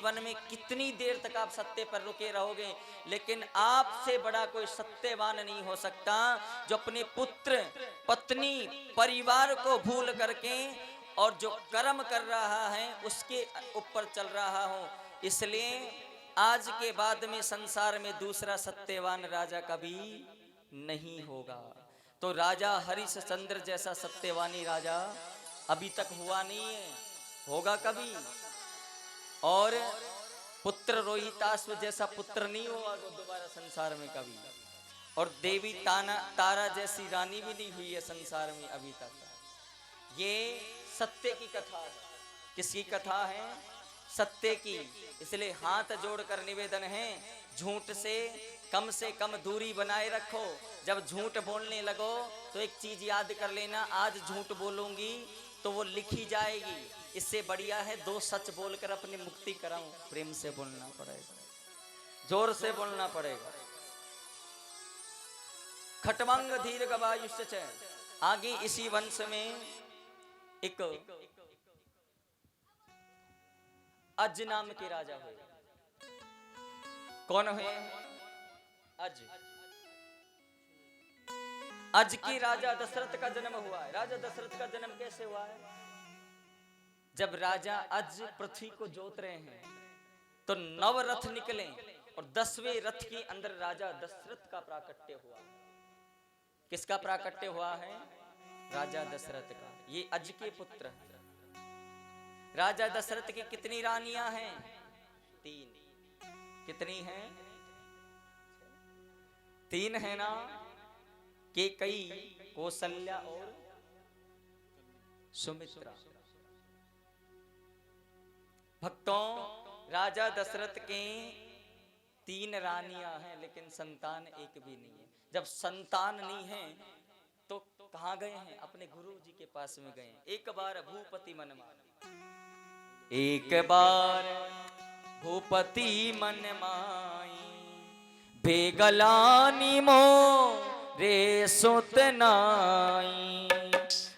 जीवन में कितनी देर तक आप सत्य पर रुके रहोगे, लेकिन आपसे बड़ा कोई सत्यवान नहीं हो सकता जो अपने पुत्र, पत्नी, परिवार को भूल करके और जो कर्म कर रहा है उसके ऊपर चल रहा हो। इसलिए आज के बाद में संसार में दूसरा सत्यवान राजा कभी नहीं होगा। तो राजा हरिश्चंद्र जैसा सत्यवानी राजा अभी तक हुआ नहीं है, होगा कभी। और पुत्र रोहिताश्व जैसा पुत्र नहीं होगा दोबारा संसार में कभी। और देवी तारा जैसी रानी भी नहीं हुई है संसार में अभी तक। ये सत्य की कथा है। किसकी कथा है? सत्य की। इसलिए हाथ जोड़कर निवेदन है, झूठ से कम दूरी बनाए रखो। जब झूठ बोलने लगो तो एक चीज याद कर लेना, आज झूठ बोलूंगी तो वो लिखी जाएगी। इससे बढ़िया है दो सच बोलकर अपनी मुक्ति कराऊं। प्रेम से बोलना पड़ेगा, जोर से बोलना पड़ेगा। खटमंग दीर्घवायुष्य। आगे इसी वंश में एक अज नाम के राजा हुए। कौन हुए? अज। अज के राजा दशरथ का जन्म हुआ है। राजा दशरथ का जन्म कैसे हुआ है? जब राजा अज पृथ्वी को जोत रहे हैं तो 9 रथ निकले और 10वें रथ के अंदर राजा दशरथ का प्राकट्य हुआ। किसका प्राकट्य हुआ है? राजा दशरथ का। ये अज के पुत्र हैं। राजा दशरथ की कितनी रानियां हैं? 3। कितनी हैं? 3 है ना? कैकेयी, कौशल्या और सुमित्रा। भक्तों, राजा दशरथ के 3 रानियां हैं लेकिन संतान एक भी नहीं है। जब संतान नहीं है तो कहां गए हैं? अपने गुरु जी के पास में गए। एक बार भूपति मन माही, एक बार भूपति मन माही, बेगलानी मो रे सुत नाई,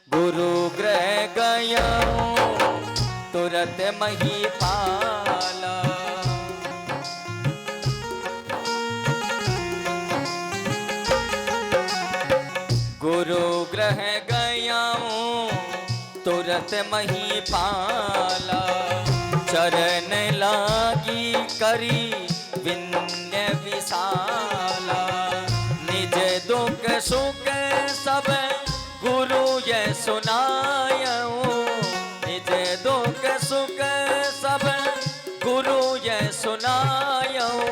गुरु ग्रह गया तुरत महिपाला। गुरु ग्रह गया तुरत महिपाला, चरण लागी करी विन्य विशाला, निज दुख सुख सब गुरु ये सुनायऊ, निज दुख सुख सब गुरु ये सुनायऊ,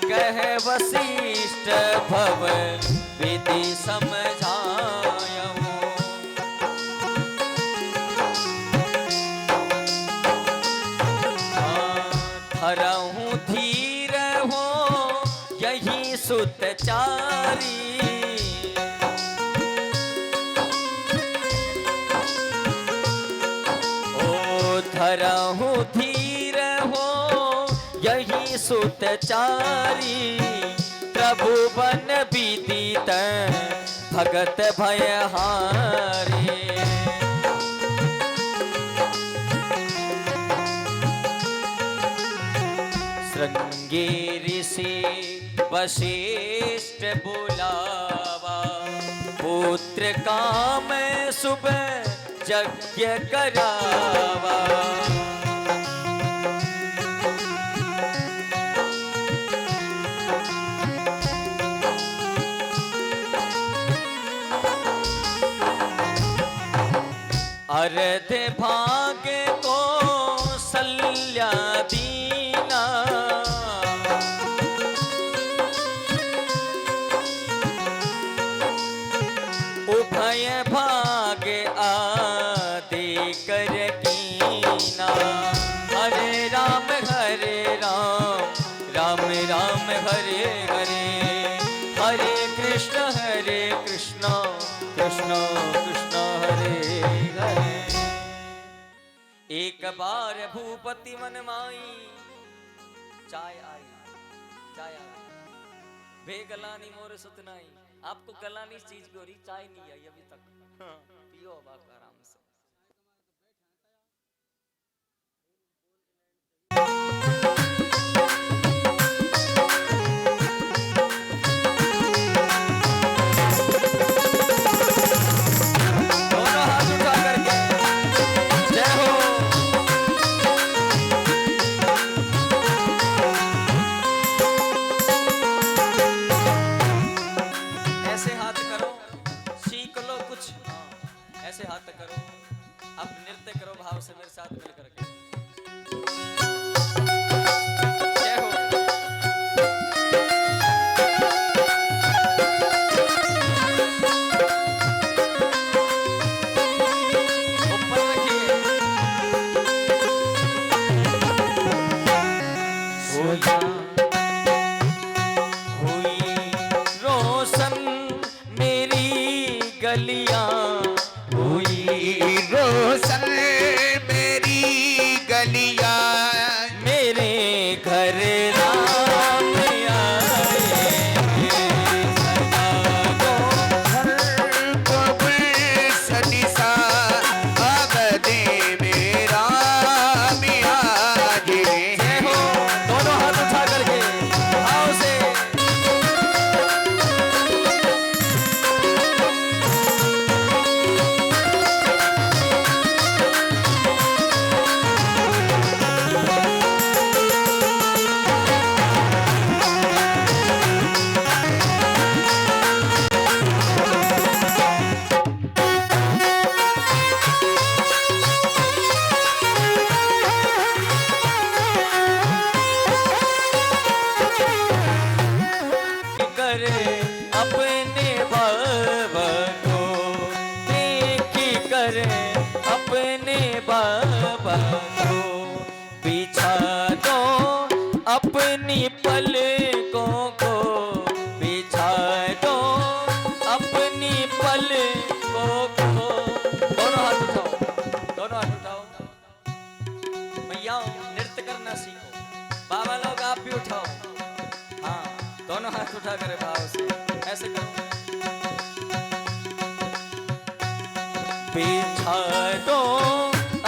कह वशिष्ठ भव विधि समझायऊ। धरहूँ धीर हो यही सुतचारी, ओ धरहूँ धीर हो यही सुतचारी, प्रभु बन विदित भगत भयहारी। श्रृंगेरी से वशिष्ठ बुलावा, पुत्र काम शुभ यज्ञ करावा। अर्ध भाग को सल्या दीना, उभय भाग आदि कर कीना। हरे राम राम राम हरे हरे, हरे कृष्ण कृष्ण कृष्ण हरे हरे। एक बार भूपति मन माई, चाय आई चाय आई, बेगलानी मोर सुतनाई। आपको गलानी चीज की हो रही, चाय नहीं आई अभी तक। पियो अब आप आराम से। घर राम आए, सजा दो घर को गुलशन सा अवध में राम आए। जय हो। दोनों हाथ उठा करके भाव से करे अपने बाबा को देखी करे अपने बाबा को बिछा दो अपनी पलकों को बिछा दो अपनी पलकों को। दोनों हाथ उठाओ, दोनों हाथ उठाओ। भैया नृत्य करना सीखो। बाबा लोग आप भी उठाओ। हाँ, दोनों हाथ उठा करे भाव से ऐसे करो। बिछा दो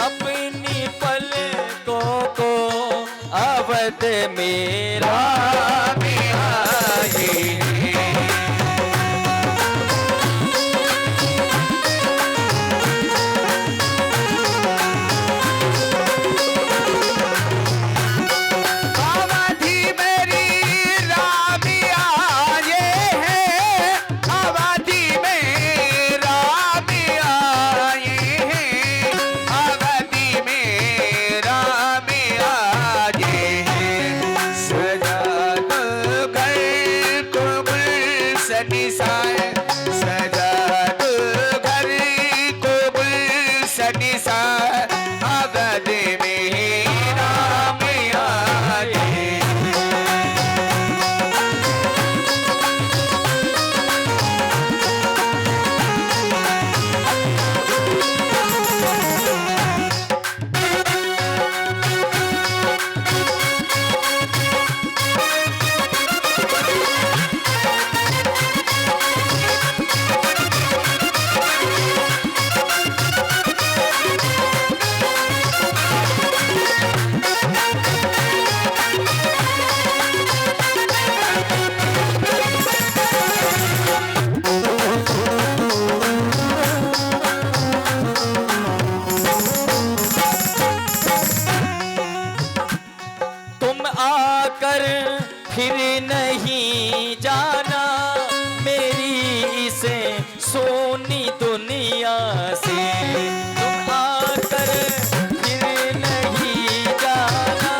अपनी पलकों को अवध में राम आए। अवधि मेरी राम आए हैं, अवधि में राम आए हैं, अवधि में राम आए हैं। सजा दो घर को गुलशन सा, सजा दो घर को गुलशन सा अवध में राम आए। तुम आकर फिर नहीं जाना मेरी इसे सोनी दुनिया से। तुम आकर फिर नहीं जाना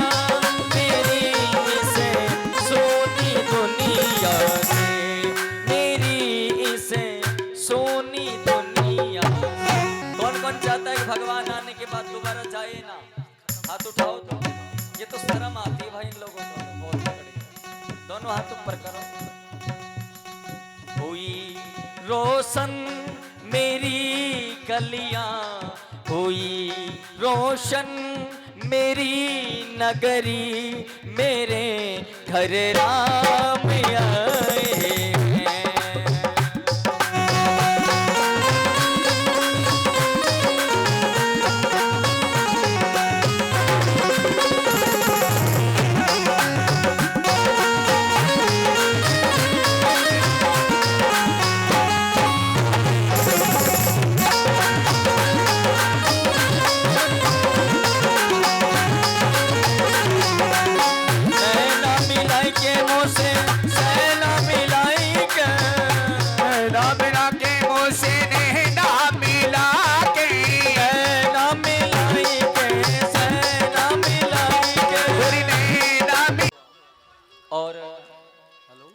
मेरी इसे सोनी दुनिया से, मेरी इसे सोनी दुनिया से। कौन कौन चाहता है कि भगवान आने के बाद दोबारा जाए ना? हाथ उठाओ तो। ये तो शर्म आती है भाई इन लोगों को, बहुत तगड़ी। दोनों हाथ ऊपर करो। हुई रोशन मेरी गलियां, हुई रोशन मेरी नगरी, मेरे घर राम आए हैं। नैना मिलाई के मुझसे, सैना मिलाई के, नैना के मुँह से नैना मिला के, नैना मिलाई के, सैना मिलाई के। गोरी नैना मिला। और हेलो,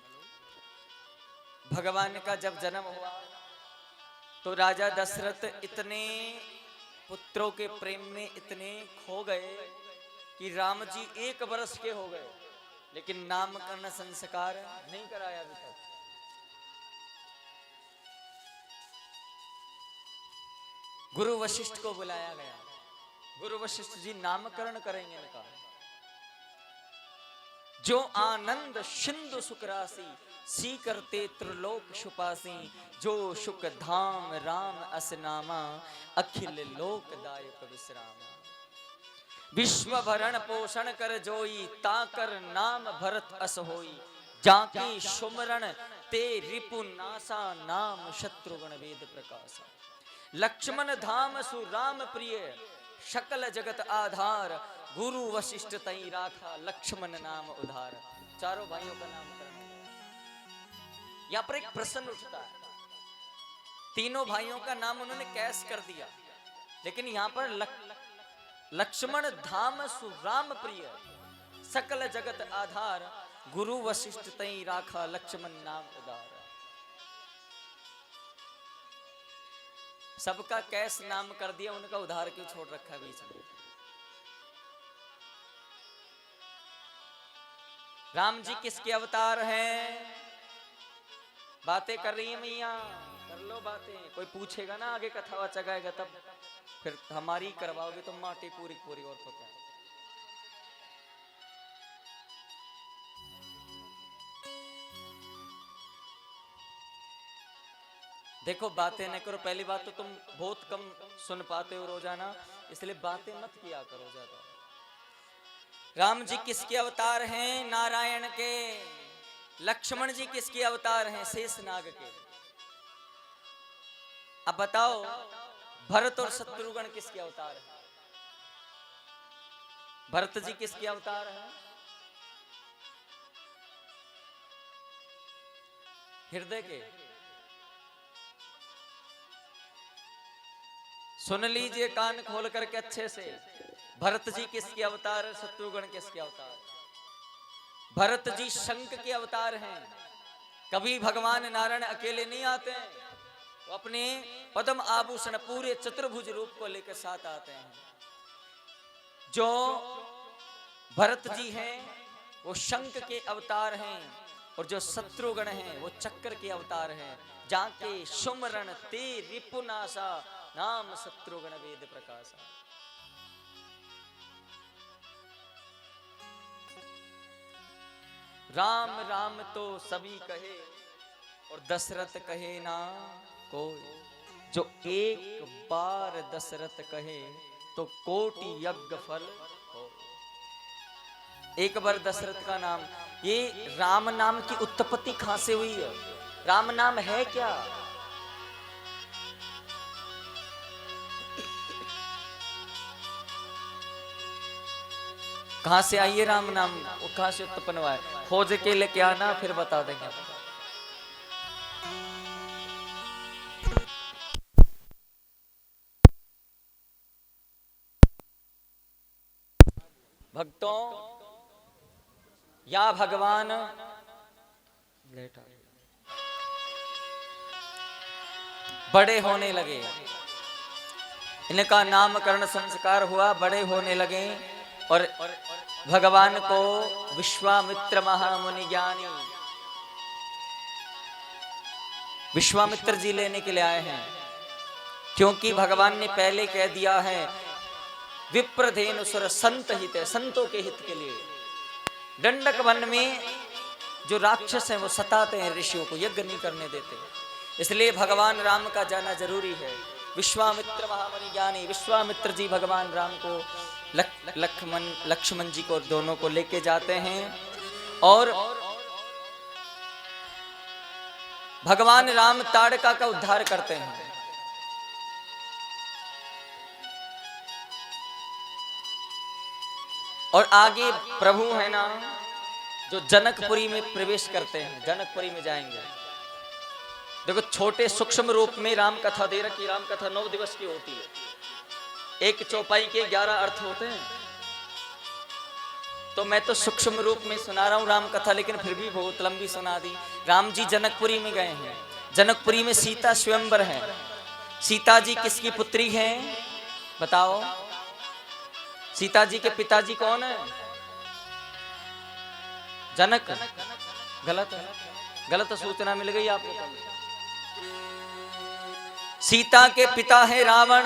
भगवान का जब जन्म हुआ तो राजा दशरथ इतने पुत्रों के प्रेम में इतने खो गए कि राम जी 1 वर्ष के हो गए, लेकिन नामकरण संस्कार नहीं कराया अभी तक। गुरु वशिष्ठ को बुलाया गया। गुरु वशिष्ठ जी नामकरण करेंगे इनका। जो आनंद सिंधु सुख राशि, सी करते त्रिलोक शुपासी, जो सुख धाम राम असनामा, अखिल लोकदायक विश्रामा। विश्व भरण पोषण कर जोई, ताकर नाम भरत अस होई, जाकी सुमरण ते रिपु नासा, नाम शत्रुघ्न वेद प्रकाशा। लक्ष्मण धाम सुराम प्रिय, सकल जगत आधार, गुरु वशिष्ठ तई राखा, लक्ष्मण नाम उधार। चारों भाइयों का नाम करना। यहां पर एक प्रश्न उठता है, तीनों भाइयों का नाम उन्होंने कैसे कर दिया, लेकिन यहां पर लक्ष्मण धाम सुराम प्रिय, सकल जगत आधार, गुरु वशिष्ठ तई राखा, लक्ष्मण नाम उधार। सबका कैस नाम कर दिया, उनका उधार क्यों छोड़ रखा बीच में। राम जी किसके अवतार हैं? बातें कर रही है मैया, कर लो बातें। कोई पूछेगा ना आगे कथा वाचा गाएगा तब फिर हमारी करवाओगे तो माटी पूरी पूरी और पता है। देखो बातें न करो, पहली बात तो तुम बहुत कम सुन पाते हो रोजाना, इसलिए बातें मत किया करो ज्यादा। राम जी किसके अवतार हैं? नारायण के। लक्ष्मण जी किसके अवतार हैं? शेषनाग के। अब बताओ भरत और शत्रुघ्न किसके अवतार हैं? भरत जी किसके अवतार हैं? हृदय के। सुन लीजिए कान खोल करके अच्छे से, भरत जी किसके अवतार है? शत्रुघ्न किसके अवतार है? भरत जी शंख के अवतार हैं। कभी भगवान नारायण अकेले नहीं आते हैं, वो अपने पद्म आभूषण पूरे चतुर्भुज रूप को लेकर साथ आते हैं। जो भरत जी हैं वो शंख के अवतार हैं, और जो शत्रुघ्न हैं वो चक्र के अवतार हैं। जाके सुमरण ते रिपुनाशा, नाम शत्रुघ्न वेद प्रकाशा। राम राम तो सभी कहे, और दशरथ कहे ना कोई। जो एक बार दशरथ कहे तो कोटि यज्ञ फल हो। एक बार दशरथ का नाम, ये राम नाम की उत्पत्ति कहां से हुई है? राम नाम है क्या? कहां से आई है राम नाम? वो कहां से उत्पन्न हुआ है? खोज के लेके आना, फिर बता देंगे। भक्तों, या भगवान बड़े होने लगे, इनका नामकरण संस्कार हुआ, बड़े होने लगे, और भगवान को विश्वामित्र महामुनि ज्ञानी विश्वामित्र जी लेने के लिए आए हैं। क्योंकि भगवान ने पहले कह दिया है विप्रधेनु सुर संत हित है, संतों के हित के लिए। दंडक वन में जो राक्षस हैं वो सताते हैं ऋषियों को, यज्ञ नहीं करने देते, इसलिए भगवान राम का जाना जरूरी है। विश्वामित्र महामुनि ज्ञानी विश्वामित्र जी भगवान राम को लक्ष्मण जी को दोनों को लेके जाते हैं, और भगवान राम ताड़का का उद्धार करते हैं। और आगे प्रभु है ना जो जनकपुरी में प्रवेश करते हैं, जनकपुरी में जाएंगे। देखो छोटे सूक्ष्म रूप में राम कथा दे रखी। राम कथा 9 दिवस की होती है, एक चौपाई के 11 अर्थ होते हैं। तो मैं तो सूक्ष्म रूप में सुना रहा हूं राम कथा, लेकिन फिर भी बहुत लंबी सुना दी। राम जी जनकपुरी में गए हैं, जनकपुरी में सीता स्वयंवर है। सीता जी किसकी पुत्री हैं बताओ? सीता जी के पिताजी कौन है? जनक। गलत है, गलत सूचना मिल गई आपको। सीता के पिता है रावण।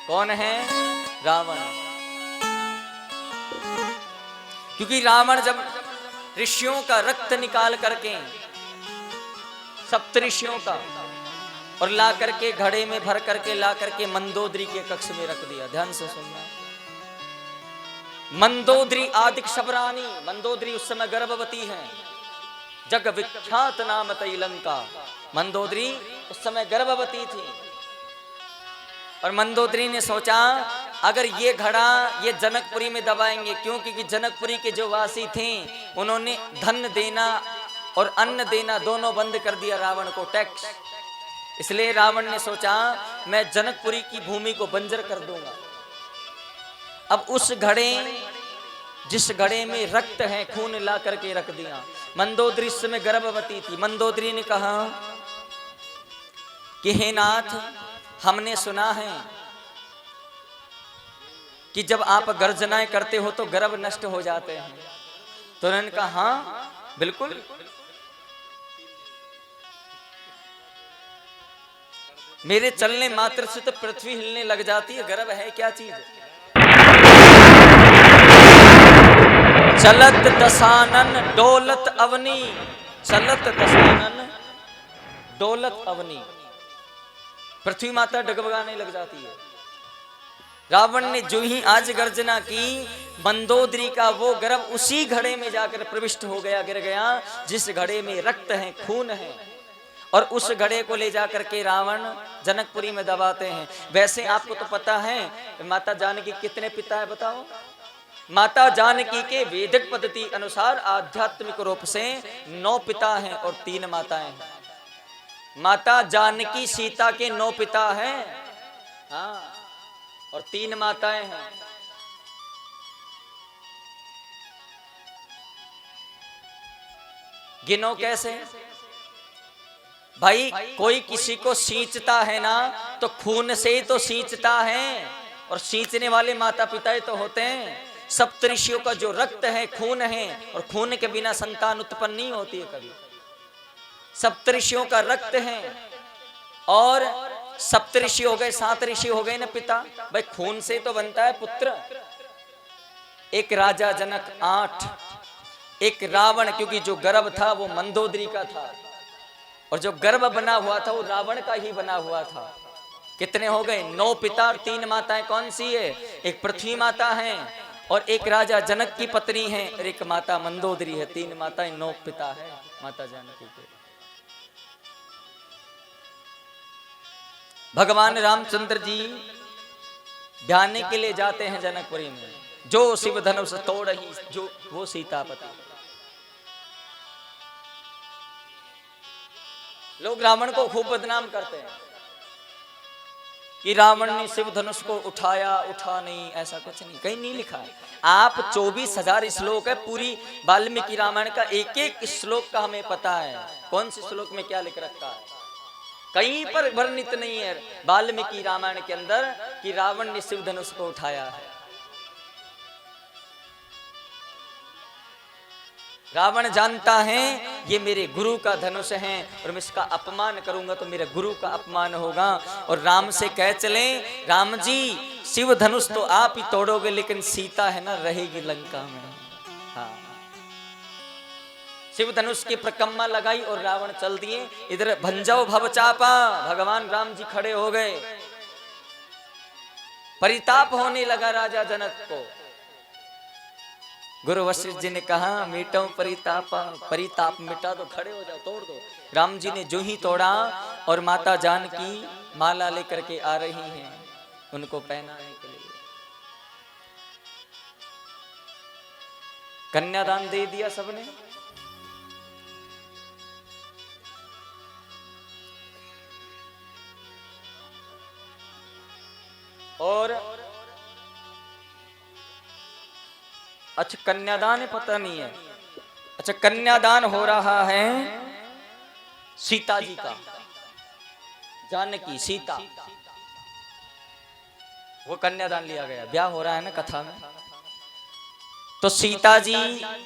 कौन है? रावण। क्योंकि रावण जब ऋषियों का रक्त निकाल करके, सप्त ऋषियों का, और ला करके घड़े में भर करके ला करके मंदोदरी के कक्ष में रख दिया। ध्यान से सुनना। मंदोदरी आदिक शबरानी, मंदोदरी उस समय गर्भवती है। जग विख्यात नाम तई लंका, मंदोदरी उस समय गर्भवती थी। और मंदोदरी ने सोचा अगर ये घड़ा ये जनकपुरी में दबाएंगे, क्योंकि जनकपुरी के जो वासी थे उन्होंने धन देना और अन्न देना दोनों बंद कर दिया रावण को, टैक्स। इसलिए रावण ने सोचा मैं जनकपुरी की भूमि को बंजर कर दूंगा। अब उस घड़े, जिस घड़े में रक्त है, खून ला करके रख दिया। मंदोदरी इस समय गर्भवती थी। मंदोदरी ने कहा कि हे नाथ, हमने सुना है कि जब आप गर्जनाएं करते हो तो गर्भ नष्ट हो जाते हैं। तो उन्होंने कहा हाँ बिल्कुल। मेरे चलने मात्र से तो पृथ्वी हिलने लग जाती है, गर्भ है क्या चीज। चलत दशानन डोलत अवनी, चलत दशानन डोलत अवनी, पृथ्वी माता डगमगाने लग जाती है। रावण ने जो ही आज गर्जना की, मंदोदरी का वो गर्भ उसी घड़े में जाकर प्रविष्ट हो गया, गिर गया, जिस घड़े में रक्त है, खून है। और उस घड़े को ले जाकर के रावण जनकपुरी में दबाते हैं। वैसे आपको तो पता है माता जानकी कितने पिता है, बताओ। माता जानकी के वैदिक पद्धति अनुसार आध्यात्मिक रूप से 9 पिता हैं और 3 माताएं हैं। माता जानकी सीता के 9 पिता हैं, हाँ, और 3 माताएं हैं। गिनो कैसे भाई। कोई किसी को सींचता है ना तो खून से ही तो सींचता है, और सींचने वाले माता पिता ही तो होते हैं। सप्तऋषियों का जो रक्त है, खून है, और खून के बिना संतान उत्पन्न नहीं होती है कभी। सप्तऋषियों का रक्त है, और सप्तऋषि हो गए, 7 ऋषि हो गए ना पिता। भाई खून से तो बनता है पुत्र। एक राजा जनक 8, एक रावण, क्योंकि जो गर्भ था वो मंदोदरी का था, और जो गर्भ बना हुआ था वो रावण का ही बना हुआ था। कितने हो गए? 9 पिता और 3 माताएं। कौन सी है? एक पृथ्वी माता है, और एक राजा जनक की पत्नी है, और एक माता मंदोदरी है। 3 माताएं, 9 पिता है माता जानकी के। भगवान रामचंद्र जी ध्यान के लिए जाते हैं जनकपुरी में। जो शिव धनुष तोड़ ही जो वो सीतापति। लोग रावण को खूब बदनाम करते हैं कि रावण ने शिव धनुष को उठाया, उठा नहीं, ऐसा कुछ नहीं, कहीं नहीं लिखा है। आप 24,000 श्लोक है पूरी वाल्मीकि रामायण का, एक एक श्लोक का हमें पता है कौन से श्लोक में क्या लिख रखा है। कहीं पर वर्णित नहीं है वाल्मीकि रामायण के अंदर कि रावण ने शिव धनुष को उठाया है। रावण जानता है ये मेरे गुरु का धनुष है, और मैं इसका अपमान करूंगा तो मेरे गुरु का अपमान होगा। और राम से कह चले, राम जी शिव धनुष तो आप ही तोड़ोगे, लेकिन सीता है ना रहेगी लंका में। हाँ, शिव धनुष की प्रकम्मा लगाई और रावण चल दिए। इधर भंजव भवचापा, भगवान राम जी खड़े हो गए। परिताप होने लगा राजा जनक को। गुरु वशिष्ठ जी ने कहा मिटाओ परितापा, परिताप मिटा दो, खड़े हो जाओ, तोड़ दो। राम जी ने जो ही तोड़ा, और माता जानकी माला लेकर के आ रही हैं उनको पहनाने के लिए। कन्यादान दे दिया सबने। और अच्छा कन्यादान पता नहीं है। अच्छा कन्यादान हो रहा है सीता जी का, जानकी सीता, वो कन्यादान लिया गया, ब्याह हो रहा है ना कथा में। तो सीता जी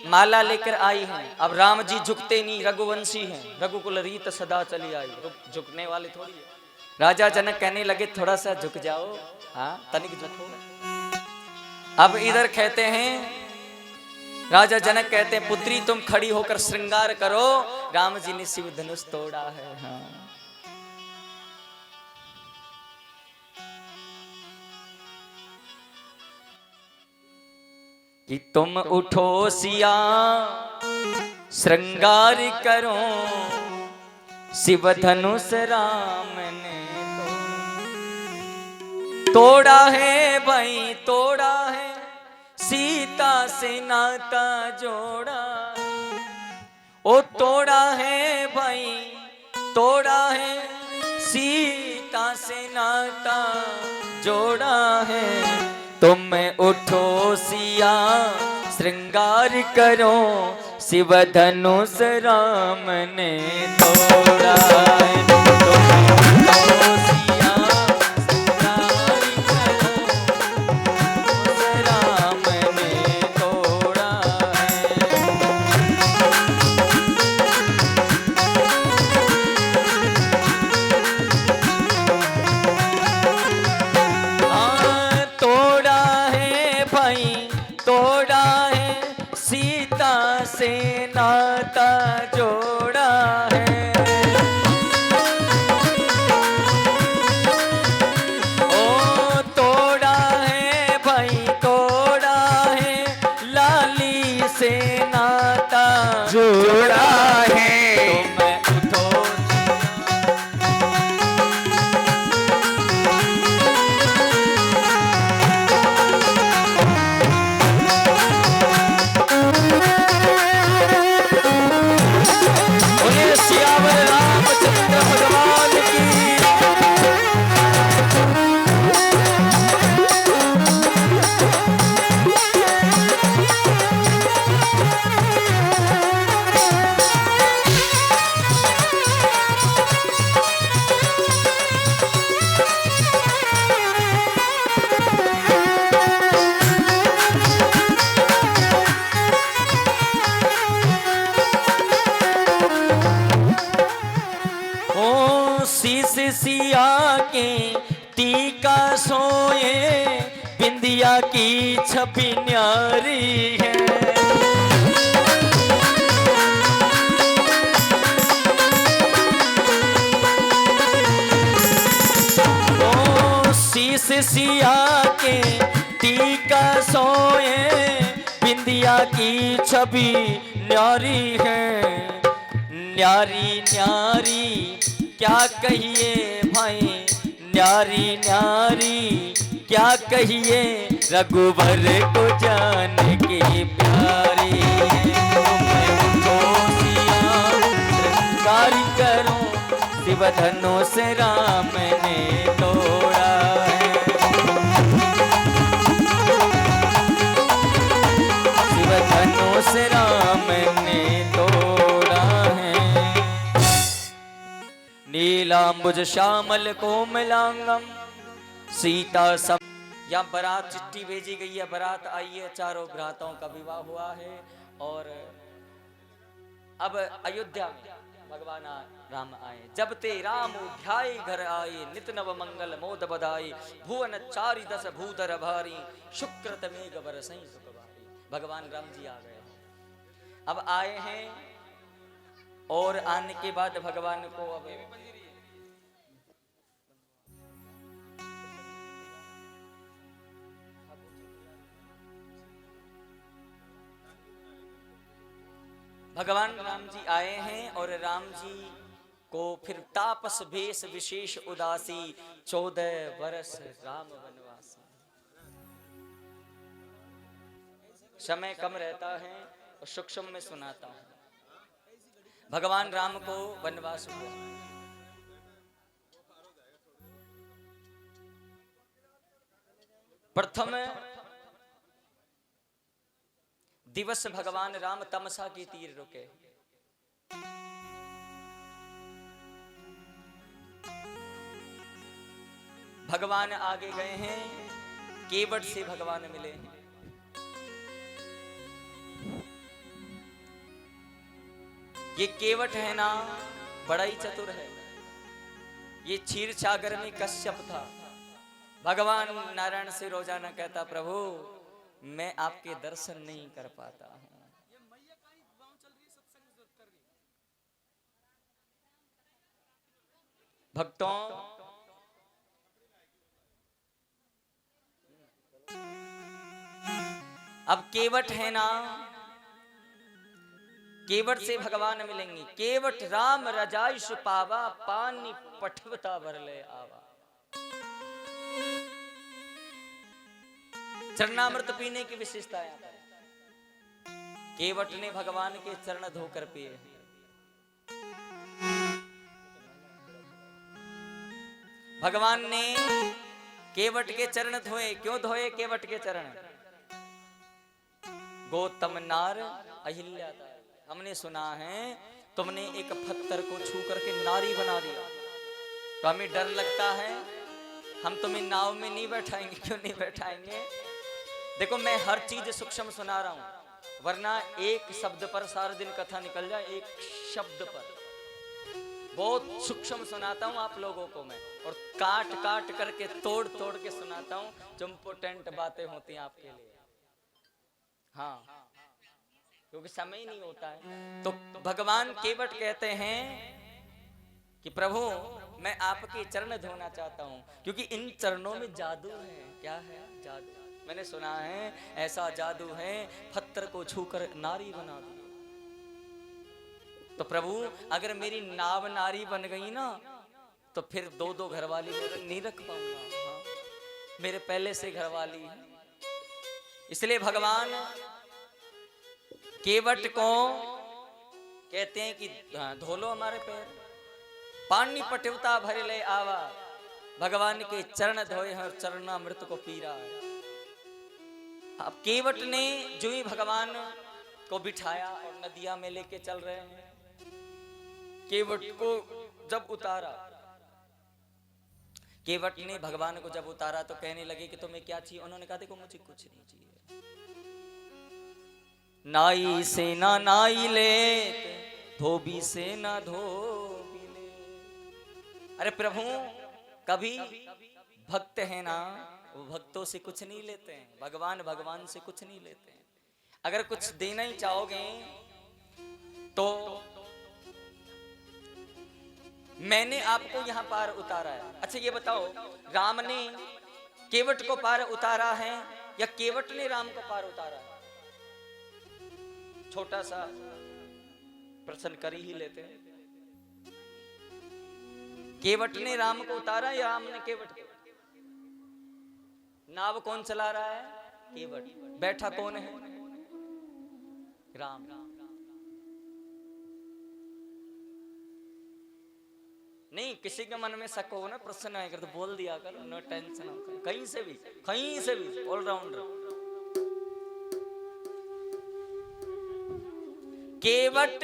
माला लेकर आई हैं। अब राम जी झुकते नहीं, रघुवंशी हैं, रघुकुल रीत सदा चली आई, झुकने वाले थोड़ी है। राजा जनक कहने लगे थोड़ा सा झुक जाओ, हाँ तनिक झुको। अब इधर कहते हैं राजा जनक कहते हैं पुत्री तुम खड़ी होकर श्रृंगार करो, राम जी ने शिव धनुष तोड़ा है। हाँ। कि तुम उठो सिया श्रृंगार करो, शिव धनुष राम ने तोड़ा है भाई, तोड़ा है सीता से नाता जोड़ा, ओ तोड़ा है भाई, तोड़ा है सीता से नाता जोड़ा है। तुम उठो सिया श्रृंगार करो, शिव धनुष राम ने तोड़ा है। तुम उठो सिया श्रृंगार करो, राम ने तोड़ा है। हाँ, तोड़ा है भाई, तोड़ा है सीता से नाता जोड़ा है। ओ तोड़ा है भाई, तोड़ा है लाली से नाता जोड़ा है। तुम उठो बोलिए सियावर रामचंद्र भगवान की। ओ शीश सिया के टीका सोए, बिंदिया की छपी न्यारी है। ओ शीश सिया के टीका सोए, बिंदिया की छवि न्यारी है। न्यारी न्यारी क्या कहिए भाई, न्यारी न्यारी क्या कहिए, रघुवर को जान के प्यारी है। तुम उठो सिया श्रृंगार करो, शिव धनुष राम ने तोड़ा है। शिव धनुष राम ने तोड़ा है। नीलांबुज श्यामल कोमलांगम सीता सब। या बारात चिट्ठी भेजी गई है, बारात आई है, चारों भ्राताओं का विवाह हुआ है। और अब अयोध्या में भगवान राम आए। जब ते राम ध्याय घर आए, नित नव मंगल मोद बधाई, भुवन चारि दस भूधर भारी, शुक्रत मेघ बरसई सुख भारी। भगवान राम जी आ गए, अब आए हैं। और आने के बाद भगवान को अब भगवान राम जी आए हैं। और राम जी को फिर तापस भेष विशेष उदासी, 14 वर्ष राम वनवासी। समय कम रहता है और सूक्ष्म में सुनाता हूं। भगवान राम को वनवास हुआ। प्रथम दिवस भगवान राम तमसा के तीर रुके। भगवान आगे गए हैं, केवट से भगवान मिले हैं। ये केवट है ना, बड़ा ही चतुर है। ये क्षीर सागर में कश्यप था। भगवान नारायण से रोजाना कहता, प्रभु मैं आपके दर्शन नहीं कर पाता हूं। भक्तों, अब केवट है ना, केवट से भगवान मिलेंगे। केवट राम रजाइश पावा, पानी पठवता भरले आवा। चरणामृत पीने की विशेषता है। केवट ने भगवान के चरण धोकर पिए। भगवान ने केवट के चरण धोए। क्यों धोए केवट के चरण? गौतम नार अहिल्या। हमने सुना है तुमने एक पत्थर को छू करके नारी बना दिया, तो हमें डर लगता है, हम तुम्हें नाव में नहीं बैठाएंगे। क्यों नहीं बैठाएंगे? देखो मैं हर चीज सूक्ष्म सुना रहा हूं, वरना एक शब्द पर सारा दिन कथा निकल जाए। एक शब्द पर बहुत सूक्ष्म सुनाता हूं आप लोगों को मैं, और काट काट करके तोड़ तोड़ के सुनाता हूं, जो इम्पोर्टेंट बातें होती हैं आपके लिए। हाँ, क्योंकि समय ही नहीं होता है। तो भगवान केवट कहते हैं कि प्रभु मैं आपके चरण धोना चाहता हूं, क्योंकि इन चरणों में जादू है। क्या है? जादू। मैंने सुना है ऐसा जादू है, पत्थर को छूकर नारी बना दी। तो प्रभु अगर मेरी नाव नारी बन गई ना, तो फिर दो दो घरवाली नहीं रख पाऊंगा। हाँ, मेरे पहले से घरवाली है। इसलिए भगवान केवट को कहते हैं कि धो लो हमारे पैर, पानी पटिवता भर ले आवा। भगवान के चरण धोए हैं और चरणामृत को पी रहा है। अब केवट ने जो ही भगवान को बिठाया और नदिया में लेके चल रहे हैं, केवट को जब उतारा, केवट ने भगवान को जब उतारा तो कहने लगे कि तुम्हें क्या चाहिए? उन्होंने कहा देखो मुझे कुछ नहीं चाहिए। नाई से ना नाई ले, धोबी से ना धोबी ले। अरे प्रभु कभी भक्त है ना, वो भक्तों से कुछ नहीं लेते हैं, भगवान भगवान से कुछ नहीं लेते हैं। अगर कुछ देना ही चाहोगे तो मैंने आपको यहां पार उतारा है। अच्छा ये बताओ, राम ने केवट को पार उतारा है या केवट ने राम को पार उतारा है? छोटा सा प्रश्न कर ही लेते हैं। केवट ने राम को उतारा या राम ने केवट को? नाव कौन चला रहा है? केवट। बैठा कौन है? राम। नहीं, किसी के मन में शक हो ना, प्रश्न आएगा तो बोल दिया कर, नो टेंशन। कहीं से भी ऑलराउंडर। केवट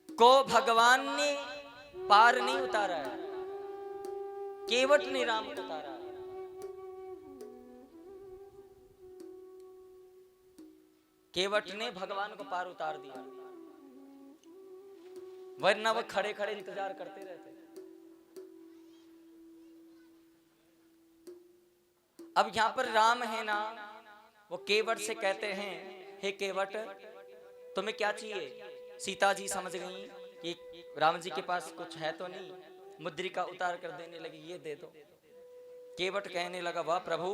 को भगवान ने पार नहीं उतारा है, केवट ने राम को उतारा है। केवट ने भगवान को पार उतार दिया, वरना वो खड़े खड़े इंतजार करते रहते। अब यहां पर राम है ना, वो केवट से कहते हैं हे केवट तुम्हें क्या चाहिए? सीता जी समझ गई कि राम जी के पास कुछ है तो नहीं, मुद्रिका उतार कर देने लगी, ये दे दो। केवट कहने लगा वाह प्रभु,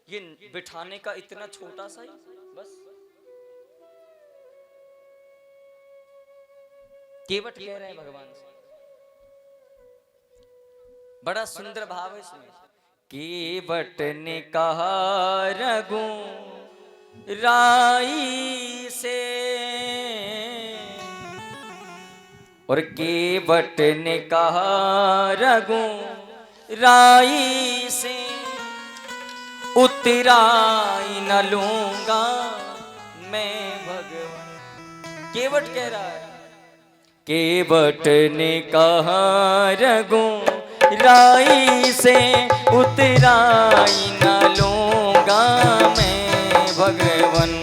ये बिठाने का इतना छोटा सा ही बस। केवट कह रहे हैं भगवान से, बड़ा सुंदर भाव है इसमें। केवट ने कहा रघु राई से, और केवट ने कहा रघु राई से, उतराई न लूंगा मैं भगवान। केवट कह रहा है, केवट ने कहा रघु राई से, उतराई न लूंगा मैं भगवन।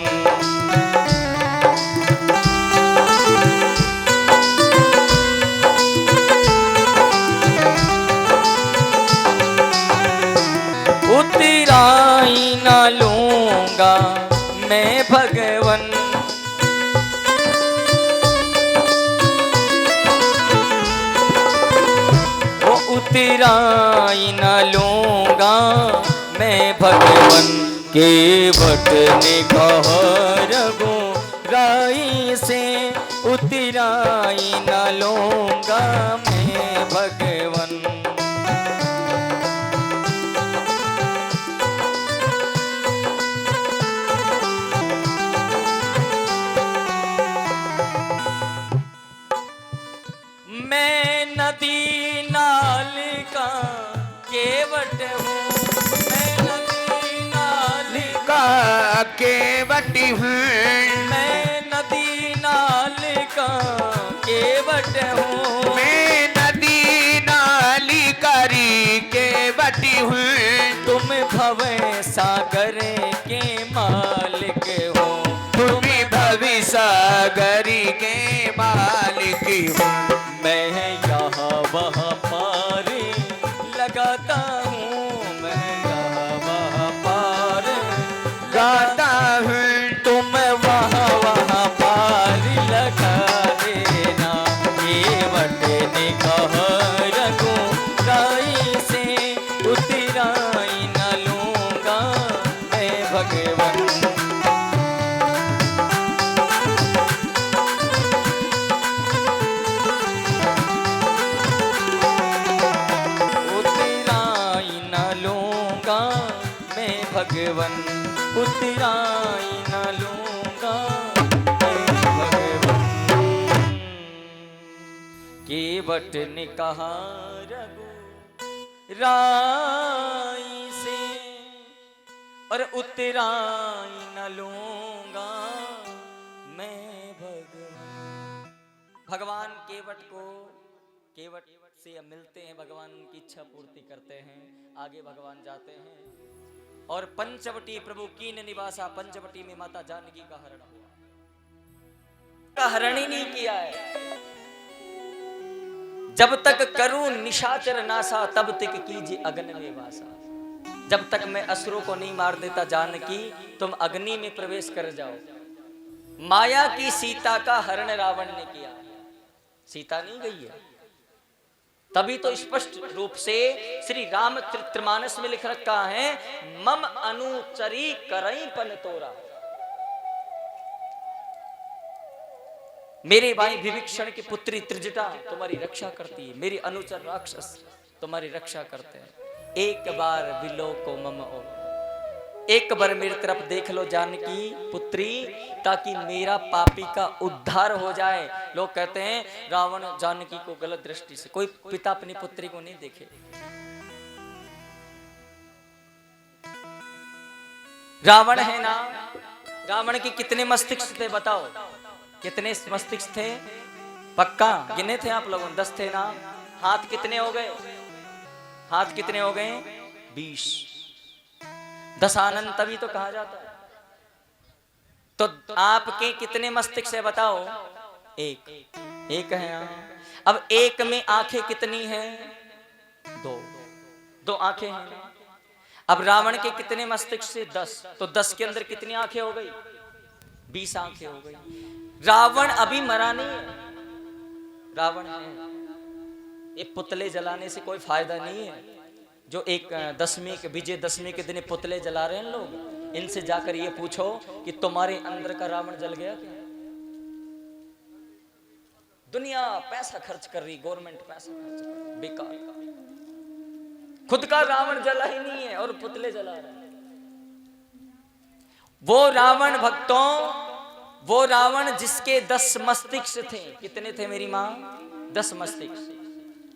उतराई न लूंगा मैं भगवन। उतराई न लूंगा मैं भगवन केवट ने कहा रघुराई से उतराई न लूंगा मैं भगवन। मैं नदी नाल का केवट हूँ, मैं नदी नाल का केवट हूँ, मैं नदी नाल का केवट हूँ, मैं नदी नाली करी केवट हूँ, तुम भव सागर के मालिक हो, तुम भव सागर के मालिक हो। मैं यहाँ वहाँ पार लगाता हूँ, मैं यहाँ वहाँ पार गाता हूँ, तुम वहाँ वहाँ पार लगा देना। केवट ने कहा रघुराई से उतराई न लूंगा मैं भगवन। उतराई न लूंगा मैं भगवन, उतराई न लूंगा मैं भगवन। केवट ने कहा रघुराई से और उतराई न लूंगा मैं भगवन। भगवान केवट से मिलते हैं, भगवान की इच्छा पूर्ति करते हैं, आगे भगवान जाते हैं और पंचवटी प्रभु कीन निवासा, पंचवटी में माता जानकी का हरण हुआ। का हरण ही नहीं किया है। जब तक करूं निशाचर नासा तब तक कीजिए अग्नि में वासा। जब तक मैं असुरों को नहीं मार देता जानकी, तुम अग्नि में प्रवेश कर जाओ। माया की सीता का हरण रावण ने किया, सीता नहीं गई है। तभी तो स्पष्ट रूप से श्री रामचरितमानस में लिख रखा है, मम अनुचरी करई पन तोरा। मेरे भाई विभीषण की पुत्री त्रिजटा तुम्हारी रक्षा करती है, मेरी अनुचर राक्षस तुम्हारी रक्षा करते हैं। एक बार विलोको मम ओ, एक बार मेरी तरफ देख लो जानकी पुत्री, ताकि मेरा पापी का उद्धार हो जाए। लोग कहते हैं रावण जानकी को गलत दृष्टि से, कोई पिता अपनी पुत्री को नहीं देखे। रावण है ना, रावण के कितने मस्तिष्क थे बताओ, कितने मस्तिष्क थे? पक्का गिने थे आप लोगों? 10 थे ना। हाथ कितने हो गए? हाथ कितने हो गए? 20। दशानन तभी तो कहा जाता है। तो आपके कितने मस्तिष्क है बताओ? एक है यहाँ। अब एक में आंखें कितनी हैं? 2 आंखें हैं। अब रावण के कितने मस्तिष्क से? 10। तो 10 के अंदर कितनी आंखें हो गई? 20 आंखें हो गई। रावण अभी मरा नहीं है, रावण है। ये पुतले जलाने से कोई फायदा नहीं है। जो एक विजयदशमी के दिन पुतले जला रहे हैं लोग, इनसे जाकर ये पूछो कि तुम्हारे अंदर का रावण जल गया क्या? दुनिया पैसा खर्च कर रही, गवर्नमेंट पैसा खर्च कर रही, बेकार। खुद का रावण जला ही नहीं है और पुतले जला रहे हैं। वो रावण भक्तों, वो रावण जिसके 10 मस्तिष्क थे। कितने थे मेरी माँ? 10 मस्तिष्क,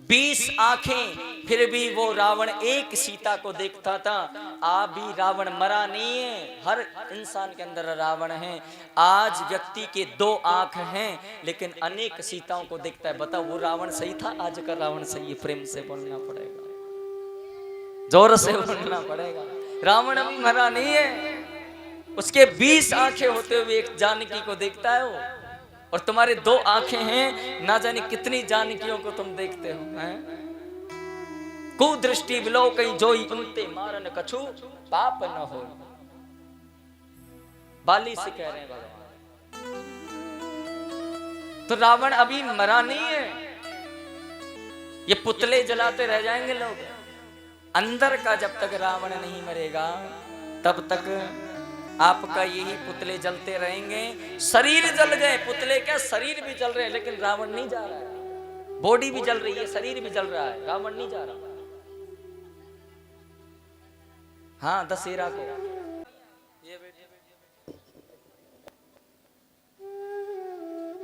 20 आंखें, फिर भी वो रावण एक सीता को देखता था। अभी रावण मरा नहीं है, हर इंसान के अंदर रावण है। आज व्यक्ति के 2 आंख हैं लेकिन अनेक सीताओं को देखता है। बताओ वो रावण सही था? आज का रावण सही है? प्रेम से बोलना पड़ेगा, जोर से बोलना पड़ेगा। रावण अभी मरा नहीं है, उसके 20 आंखें होते हुए एक जानकी को देखता है वो। और तुम्हारे 2 आंखें हैं, ना जाने कितनी जानकियों को तुम देखते हो। कुदृष्टि बिलो कहीं जोई उनते मारन कछु पाप न हो। बाली से कह रहे हैं भगवान। तो रावण अभी मरा नहीं है, ये पुतले जलाते रह जाएंगे लोग। अंदर का जब तक रावण नहीं मरेगा तब तक आपका यही पुतले जलते रहेंगे। शरीर जल गए, पुतले क्या शरीर भी जल रहे हैं, लेकिन रावण नहीं जा रहा है। बॉडी भी जल रही है, शरीर भी जल रहा है, रावण नहीं जा रहा। हाँ, दशहरा को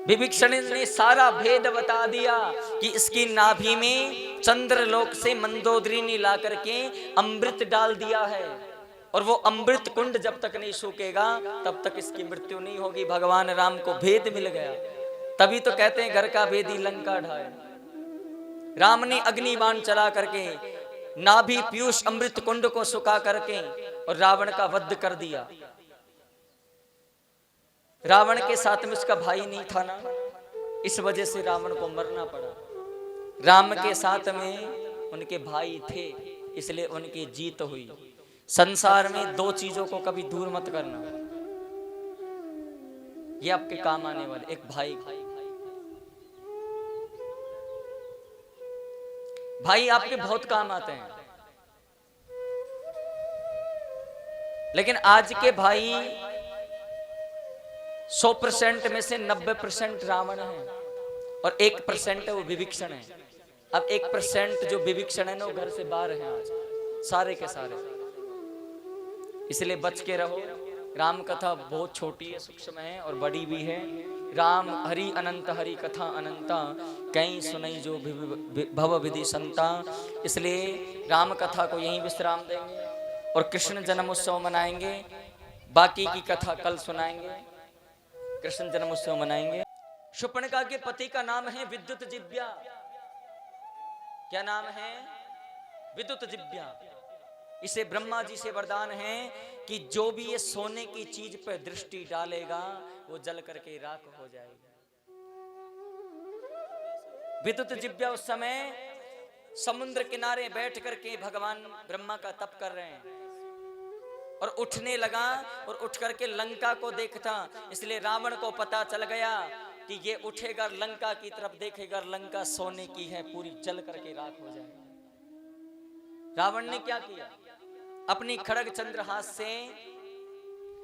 विभीषण ने सारा भेद बता दिया कि इसकी नाभि में चंद्रलोक से मंदोदरी ने ला करके अमृत डाल दिया है, और वो अमृत कुंड जब तक नहीं सूखेगा तब तक इसकी मृत्यु नहीं होगी। भगवान राम को भेद मिल गया, तभी तो कहते हैं घर का भेदी लंका ढाए। राम ने अग्निबाण चला करके नाभि पीयूष अमृत कुंड को सुखा करके और रावण का वध कर दिया। रावण के साथ में उसका भाई नहीं था ना, इस वजह से रावण को मरना पड़ा। राम के साथ में उनके भाई थे, इसलिए उनकी जीत हुई। संसार में दो चीजों को कभी दूर मत करना, ये आपके काम आने वाले। एक भाई, भाई आपके बहुत काम आते हैं, लेकिन आज के भाई 100% में से 90% रावण है और 1% है वो विभीषण है। अब 1% जो विभीषण है ना, वो घर से बाहर है आज, सारे के सारे। इसलिए बच के रहो। राम कथा बहुत छोटी है, सूक्ष्म है और बड़ी भी है। राम हरि अनंत, हरि कथा अनंता, कहीं सुनई जो भव विधि संता। इसलिए राम कथा को यहीं विश्राम देंगे और कृष्ण जन्मोत्सव मनाएंगे। बाकी की कथा कल सुनाएंगे। कृष्ण जन्मोत्सव मनाएंगे। शूर्पणखा के पति का नाम है विद्युतजिह्वा। क्या नाम है? विद्युतजिह्वा। इसे ब्रह्मा जी से वरदान है कि जो भी ये सोने की चीज पर दृष्टि डालेगा वो जल करके राख हो जाएगा। विद्युतजिह्वा उस समय समुद्र किनारे बैठ करके भगवान ब्रह्मा का तप कर रहे हैं और उठने लगा और उठ करके लंका को देखता। इसलिए रावण को पता चल गया कि ये उठेगा लंका की तरफ देखेगा, लंका सोने की है, पूरी जल करके राख हो जाएगी। रावण ने क्या किया? अपनी खड़ग चंद्रहास से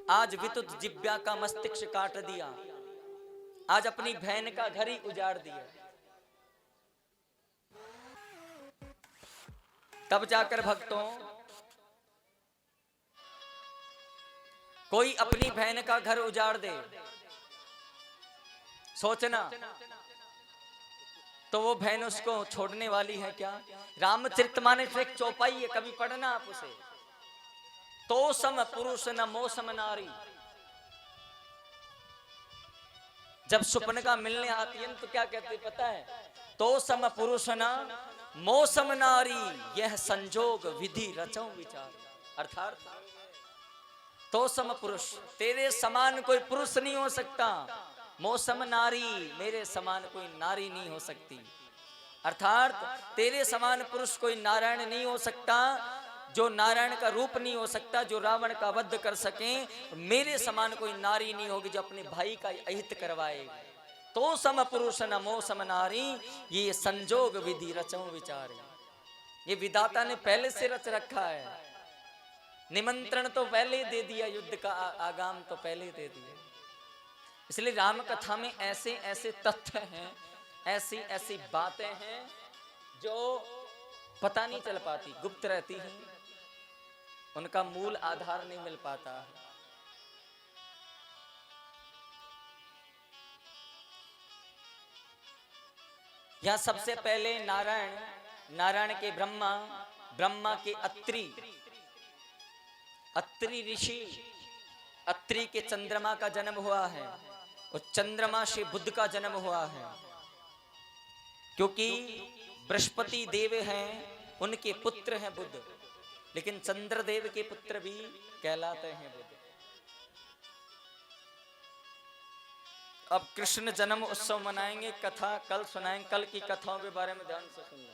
आज विद्युतजिह्वा का मस्तिष्क काट दिया। आज अपनी बहन का घर ही उजाड़ दिया। तब जाकर भक्तों, कोई अपनी बहन का घर उजाड़ दे, सोचना तो वो बहन उसको छोड़ने वाली है क्या? रामचरितमानस एक चौपाई है, कभी पढ़ना आप उसे। तो सम पुरुष न मौसम नारी। जब शूर्पणखा मिलने आती है तो क्या कहती पता है? तो सम पुरुष न मौसम नारी, यह संजोग विधि रचो विचार। अर्थात तो सम पुरुष, तेरे समान कोई पुरुष नहीं हो सकता। मौसम नारी, मेरे समान कोई नारी नहीं हो सकती। अर्थात तेरे समान पुरुष कोई नारायण नहीं हो सकता, जो नारायण का रूप नहीं हो सकता, जो रावण का वध कर सके। मेरे समान कोई नारी नहीं होगी जो अपने भाई का अहित करवाए। तो सम पुरुष न मौसम नारी, ये संजोग विधि रचो विचार। ये विधाता ने पहले से रच रखा है। निमंत्रण तो पहले दे दिया, युद्ध का आगाम तो पहले दे दिया। इसलिए राम कथा में ऐसे ऐसे तथ्य हैं, ऐसी ऐसी बातें हैं जो पता नहीं चल पाती, गुप्त रहती हैं, उनका मूल आधार नहीं मिल पाता। यहां सबसे पहले नारायण, नारायण के ब्रह्मा, ब्रह्मा के अत्रि, अत्रि ऋषि, अत्रि के चंद्रमा का जन्म हुआ है और चंद्रमा से बुध का जन्म हुआ है। क्योंकि बृहस्पति देव हैं, उनके पुत्र हैं बुध, लेकिन चंद्रदेव के पुत्र भी कहलाते हैं बुध। अब कृष्ण जन्म उत्सव मनाएंगे, कथा कल सुनाएंगे। कल की कथाओं के बारे में ध्यान से सुनना।